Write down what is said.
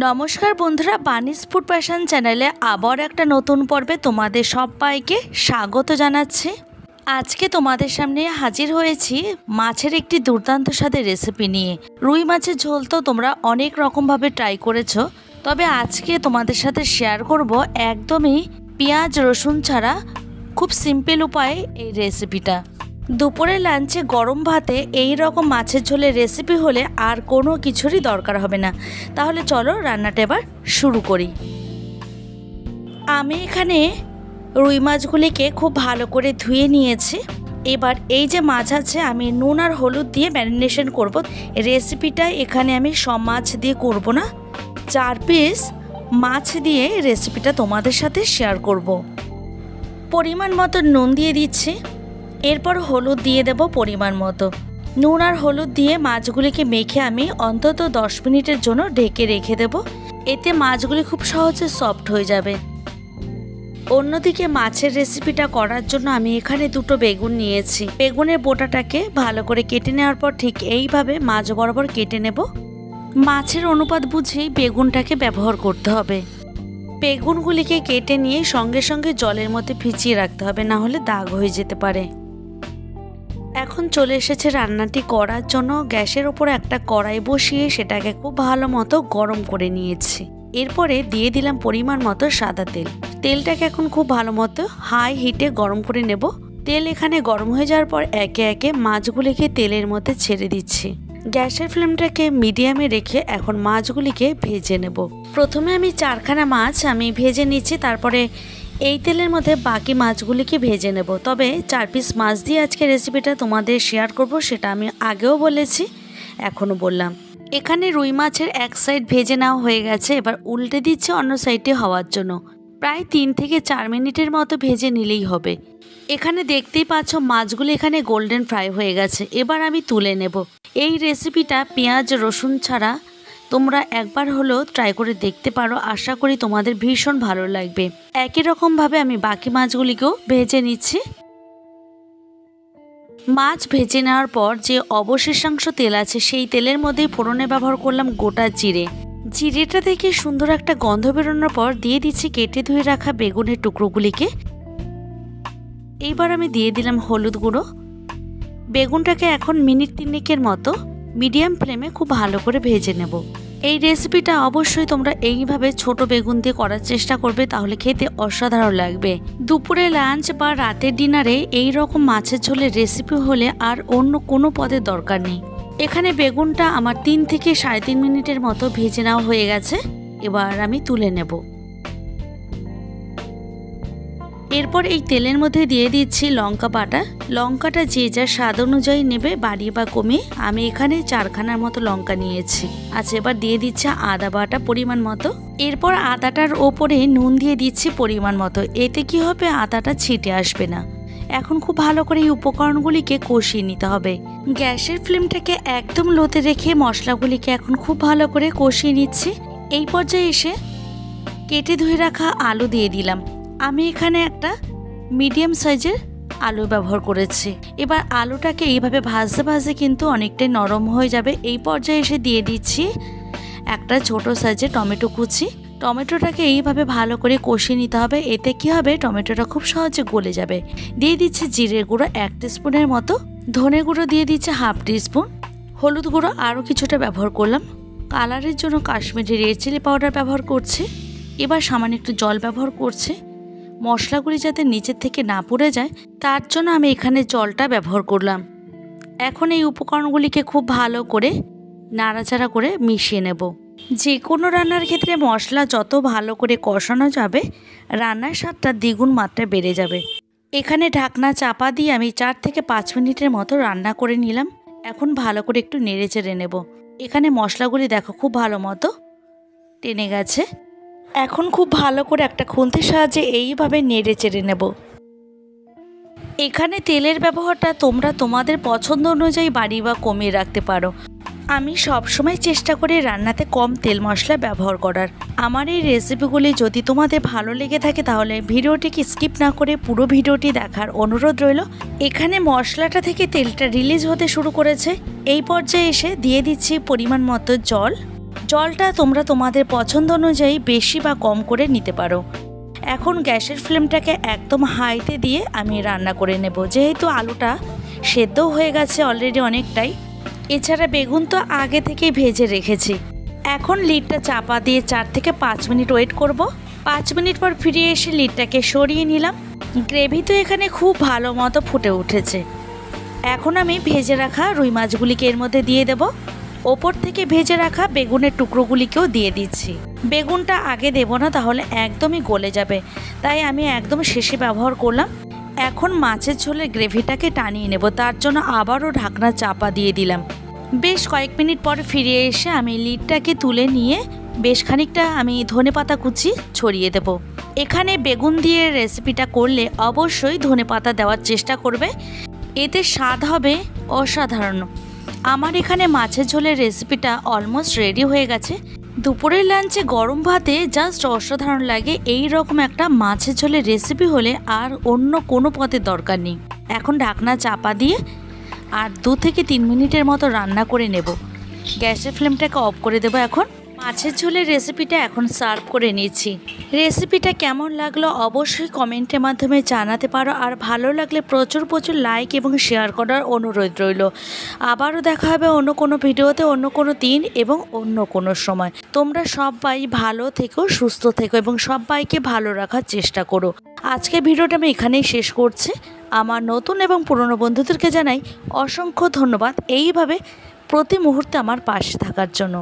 নমস্কার বন্ধুরা, বানিস food passion চ্যানেলে আবার একটা নতুন পর্বে তোমাদের সবাইকে স্বাগত জানাচ্ছি। আজকে তোমাদের সামনে হাজির হয়েছি মাছের একটি দুর্দান্ত স্বাদের রেসিপি নিয়ে। রুই মাছের ঝোল তো তোমরা অনেক রকমভাবে ট্রাই করেছো, তবে আজকে তোমাদের সাথে শেয়ার করব একদমই পেঁয়াজ রসুন ছাড়া খুব সিম্পল উপায়ে এই রেসিপিটা। দুপুরে লাঞ্চে গরম ভাতে এই রকম মাছের ঝোলের রেসিপি হলে আর কোনো কিছুরই দরকার হবে না। তাহলে চলো রান্নাটা এবার শুরু করি। আমি এখানে রুই মাছগুলিকে খুব ভালো করে ধুয়ে নিয়েছি। এবার এই যে মাছ আছে আমি নুন আর হলুদ দিয়ে ম্যারিনেশন করব। রেসিপিটা এখানে আমি সব মাছ দিয়ে করব না, 4 পিস মাছ দিয়ে রেসিপিটা তোমাদের সাথে শেয়ার করব। পরিমাণ মতো নুন দিয়ে দিচ্ছি, এরপর হলুদ দিয়ে দেব পরিমাণ মতো। নুন আর হলুদ দিয়ে মাছগুলিকে মেখে আমি অন্তত 10 মিনিটের জন্য ঢেকে রেখে দেব। এতে মাছগুলি খুব সহজে সফট হয়ে যাবে। অন্যদিকে মাছের রেসিপিটা করার জন্য আমি এখানে 2টো বেগুন নিয়েছি। বেগুনের বোটাটাকে ভালো করে কেটে নেওয়ার পর ঠিক এইভাবে মাছ বরাবর কেটে নেব। মাছের অনুপাত বুঝেই বেগুনটাকে ব্যবহার করতে হবে। বেগুনগুলিকে কেটে নিয়ে সঙ্গে সঙ্গে জলের মধ্যে ভিজিয়ে রাখতে হবে, না হলে দাগ হয়ে যেতে পারে। এখন চলে এসেছে রান্নাটি করার জন্য। গ্যাসের ওপর একটা কড়াই বসিয়ে সেটাকে খুব ভালো মতো গরম করে নিয়েছি। এরপরে দিয়ে দিলাম পরিমাণ মতো সাদা তেল। তেলটাকে এখন খুব ভালো মতো হাই হিটে গরম করে নেব। তেল এখানে গরম হয়ে যাওয়ার পর একে একে মাছগুলিকে তেলের মধ্যে ছেড়ে দিচ্ছি। গ্যাসের ফ্লেমটাকে মিডিয়ামে রেখে এখন মাছগুলিকে ভেজে নেব। প্রথমে আমি 4খানা মাছ আমি ভেজে নিচ্ছি, তারপরে এই তেলের মধ্যে বাকি মাছগুলিকে ভেজে নেব। তবে 4 পিস মাছ দিয়ে আজকে রেসিপিটা তোমাদের শেয়ার করব, সেটা আমি আগেও বলেছি, এখনও বললাম। এখানে রুই মাছের এক সাইড ভেজে নেওয়া হয়ে গেছে। এবার উল্টে দিচ্ছে অন্য সাইডে হওয়ার জন্য। প্রায় 3 থেকে 4 মিনিটের মতো ভেজে নিলেই হবে। এখানে দেখতেই পাচ্ছ মাছগুলি এখানে গোল্ডেন ফ্রাই হয়ে গেছে। এবার আমি তুলে নেব। এই রেসিপিটা পেঁয়াজ রসুন ছাড়া তোমরা একবার হলেও ট্রাই করে দেখতে পারো। আশা করি তোমাদের ভীষণ ভালো লাগবে। একই রকমভাবে আমি বাকি মাছগুলিকেও ভেজে নিচ্ছি। মাছ ভেজে নেওয়ার পর যে অবশিষ্টাংশ তেল আছে সেই তেলের মধ্যেই ফোড়নে ব্যবহার করলাম গোটা জিরে। জিরেটা থেকে সুন্দর একটা গন্ধ বেরোনোর পর দিয়ে দিচ্ছি কেটে ধুয়ে রাখা বেগুনের টুকরোগুলিকে। এইবার আমি দিয়ে দিলাম হলুদ গুঁড়ো। বেগুনটাকে এখন মিনিট 3 মতো মিডিয়াম ফ্লেমে খুব ভালো করে ভেজে নেব। এই রেসিপিটা অবশ্যই তোমরা এইভাবে ছোট বেগুন দিয়ে করার চেষ্টা করবে, তাহলে খেতে অসাধারণ লাগবে। দুপুরে লাঞ্চ বা রাতের ডিনারে এই রকম মাছের ঝোলের রেসিপি হলে আর অন্য কোনো পদের দরকার নেই। এখানে বেগুনটা আমার 3 থেকে 3.5 মিনিটের মতো ভেজে নেওয়া হয়ে গেছে। এবার আমি তুলে নেব। এরপর এই তেলের মধ্যে দিয়ে দিচ্ছি লঙ্কা বাটা। লঙ্কাটা যে যার স্বাদ অনুযায়ী নেবে, বাড়িয়ে বা কমিয়ে। আমি এখানে 4খানার মতো লঙ্কা নিয়েছি। আচ্ছা, এবার দিয়ে দিচ্ছি আদা বাটা পরিমাণ মতো। এরপর আদাটার ওপরে নুন দিয়ে দিচ্ছি পরিমাণ মতো। এতে কি হবে, আদাটা ছিটে আসবে না। এখন খুব ভালো করে এই উপকরণগুলিকে কষিয়ে নিতে হবে। গ্যাসের ফ্লেমটাকে একদম লোতে রেখে মশলাগুলিকে এখন খুব ভালো করে কষিয়ে নিচ্ছি। এই পর্যায়ে এসে কেটে ধুয়ে রাখা আলু দিয়ে দিলাম। আমি এখানে একটা মিডিয়াম সাইজের আলু ব্যবহার করেছি। এবার আলুটাকে এইভাবে ভাজতে ভাজতে কিন্তু অনেকটাই নরম হয়ে যাবে। এই পর্যায়ে এসে দিয়ে দিচ্ছি একটা ছোট সাইজের টমেটো কুচি। টমেটোটাকে এইভাবে ভালো করে কষিয়ে নিতে হবে। এতে কি হবে, টমেটোটা খুব সহজে গলে যাবে। দিয়ে দিচ্ছি জিরের গুঁড়ো 1 টিস্পুনের মতো। ধনে গুঁড়ো দিয়ে দিচ্ছি 1/2 টিস্পুন। হলুদ গুঁড়ো আরও কিছুটা ব্যবহার করলাম। কালারের জন্য কাশ্মীরি রেড চিলি পাউডার ব্যবহার করছি। এবার সামান্য একটু জল ব্যবহার করছি। মশলাগুলি যাতে নিচের থেকে না পড়ে যায় তার জন্য আমি এখানে জলটা ব্যবহার করলাম। এখন এই উপকরণগুলিকে খুব ভালো করে নাড়াচাড়া করে মিশিয়ে নেব। যে কোনো রান্নার ক্ষেত্রে মশলা যত ভালো করে কষানো যাবে রান্নার স্বাদটা দ্বিগুণ মাত্রায় বেড়ে যাবে। এখানে ঢাকনা চাপা দিয়ে আমি 4 থেকে 5 মিনিটের মতো রান্না করে নিলাম। এখন ভালো করে একটু নেড়ে চেড়ে নেব। এখানে মশলাগুলি দেখো খুব ভালো মতো টেনে গেছে। এখন খুব ভালো করে একটা খুন্তির সাহায্যে এইভাবে নেড়ে চেড়ে নেব। এখানে তেলের ব্যবহারটা তোমরা তোমাদের পছন্দ অনুযায়ী বাড়িয়ে বা কমিয়ে রাখতে পারো। আমি সবসময় চেষ্টা করি রান্নাতে কম তেল মশলা ব্যবহার করার। আমার এই রেসিপিগুলি যদি তোমাদের ভালো লেগে থাকে তাহলে ভিডিওটিকে স্কিপ না করে পুরো ভিডিওটি দেখার অনুরোধ রইল। এখানে মশলাটা থেকে তেলটা রিলিজ হতে শুরু করেছে। এই পর্যায়ে এসে দিয়ে দিচ্ছি পরিমাণ মতো জল। জলটা তোমরা তোমাদের পছন্দ অনুযায়ী বেশি বা কম করে নিতে পারো। এখন গ্যাসের ফ্লেমটাকে একদম হাইতে দিয়ে আমি রান্না করে নেব, যেহেতু আলুটা সেদ্ধ হয়ে গেছে অলরেডি অনেকটাই। এছাড়া বেগুন তো আগে থেকেই ভেজে রেখেছি। এখন লিডটা চাপা দিয়ে 4 থেকে 5 মিনিট ওয়েট করব। 5 মিনিট পর ফিরে এসে লিডটাকে সরিয়ে নিলাম। গ্রেভি তো এখানে খুব ভালো মতো ফুটে উঠেছে। এখন আমি ভেজে রাখা রুই মাছগুলিকে এর মধ্যে দিয়ে দেব। ওপর থেকে ভেজে রাখা বেগুনের টুকরোগুলিকেও দিয়ে দিচ্ছি। বেগুনটা আগে দেব না, তাহলে একদমই গলে যাবে, তাই আমি একদম শেষে ব্যবহার করলাম। এখন মাছের ঝোলের গ্রেভিটাকে টানিয়ে নেব, তার জন্য আবারও ঢাকনা চাপা দিয়ে দিলাম। বেশ কয়েক মিনিট পর ফিরে এসে আমি লিডটাকে তুলে নিয়ে বেশ খানিকটা আমি ধনেপাতা কুচি ছড়িয়ে দেব। এখানে বেগুন দিয়ে রেসিপিটা করলে অবশ্যই ধনেপাতা দেওয়ার চেষ্টা করবে, এতে স্বাদ হবে অসাধারণ। আমার এখানে মাছের ঝোলের রেসিপিটা অলমোস্ট রেডি হয়ে গেছে। দুপুরের লাঞ্চে গরম ভাতে জাস্ট অসাধারণ লাগে। এই রকম একটা মাছের ঝোলের রেসিপি হলে আর অন্য কোনো পদের দরকার নেই। এখন ঢাকনা চাপা দিয়ে আর 2 থেকে 3 মিনিটের মতো রান্না করে নেব। গ্যাসের ফ্লেমটাকে অফ করে দেবো। এখন মাছের ঝোলের রেসিপিটা এখন সার্ভ করে নিচ্ছি। রেসিপিটা কেমন লাগলো অবশ্যই কমেন্টের মাধ্যমে জানাতে পারো, আর ভালো লাগলে প্রচুর লাইক এবং শেয়ার করার অনুরোধ রইল। আবারও দেখা হবে অন্য কোনো ভিডিওতে, অন্য কোনো দিন এবং অন্য কোনো সময়। তোমরা সবাই ভালো থেকো, সুস্থ থেকো এবং সবাইকে ভালো রাখার চেষ্টা করো। আজকে ভিডিওটা আমি এখানেই শেষ করছি। আমার নতুন এবং পুরনো বন্ধুদেরকে জানাই অসংখ্য ধন্যবাদ এইভাবে প্রতি মুহূর্তে আমার পাশে থাকার জন্য।